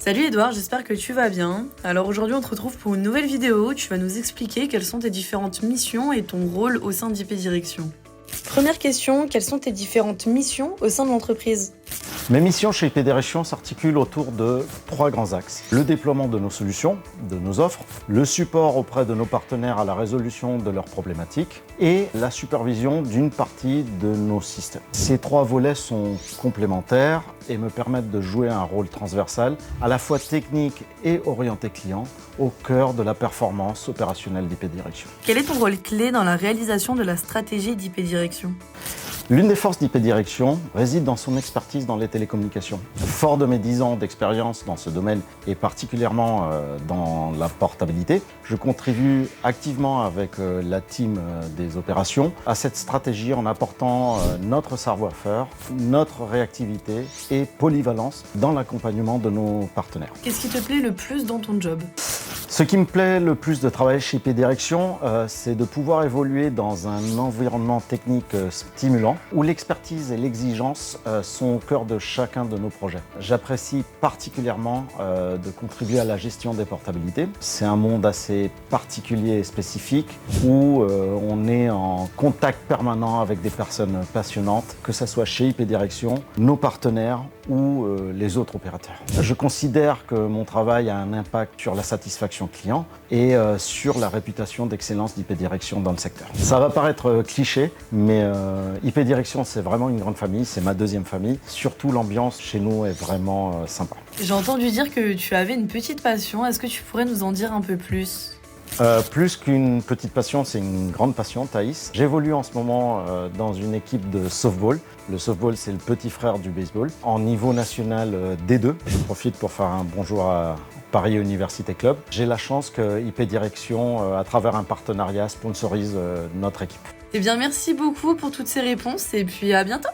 Salut Edouard, j'espère que tu vas bien. Alors aujourd'hui on te retrouve pour une nouvelle vidéo, tu vas nous expliquer quelles sont tes différentes missions et ton rôle au sein d'IP Direction. Première question, quelles sont tes différentes missions au sein de l'entreprise ? Mes missions chez IP Direction s'articulent autour de 3 grands axes. Le déploiement de nos solutions, de nos offres, le support auprès de nos partenaires à la résolution de leurs problématiques et la supervision d'une partie de nos systèmes. Ces 3 volets sont complémentaires et me permettent de jouer un rôle transversal, à la fois technique et orienté client, au cœur de la performance opérationnelle d'IP Direction. Quel est ton rôle clé dans la réalisation de la stratégie d'IP Direction ? L'une des forces d'IP Direction réside dans son expertise dans les télécommunications. Fort de mes 10 ans d'expérience dans ce domaine et particulièrement dans la portabilité, je contribue activement avec la team des opérations à cette stratégie en apportant notre savoir-faire, notre réactivité et polyvalence dans l'accompagnement de nos partenaires. Qu'est-ce qui te plaît le plus dans ton job ? Ce qui me plaît le plus de travailler chez IP Direction, c'est de pouvoir évoluer dans un environnement technique stimulant, où l'expertise et l'exigence sont au cœur de chacun de nos projets. J'apprécie particulièrement de contribuer à la gestion des portabilités. C'est un monde assez particulier et spécifique, où on est en contact permanent avec des personnes passionnantes, que ce soit chez IP Direction, nos partenaires ou les autres opérateurs. Je considère que mon travail a un impact sur la satisfaction client et sur la réputation d'excellence d'IP Direction dans le secteur. Ça va paraître cliché, mais IP Direction, c'est vraiment une grande famille, c'est ma deuxième famille. Surtout, l'ambiance chez nous est vraiment sympa. J'ai entendu dire que tu avais une petite passion, est-ce que tu pourrais nous en dire un peu plus ? Plus qu'une petite passion, c'est une grande passion, Thaïs. J'évolue en ce moment dans une équipe de softball. Le softball, c'est le petit frère du baseball. En niveau national D2, je profite pour faire un bonjour à Paris Université Club. J'ai la chance que IP Direction, à travers un partenariat, sponsorise notre équipe. Eh bien merci beaucoup pour toutes ces réponses et puis à bientôt.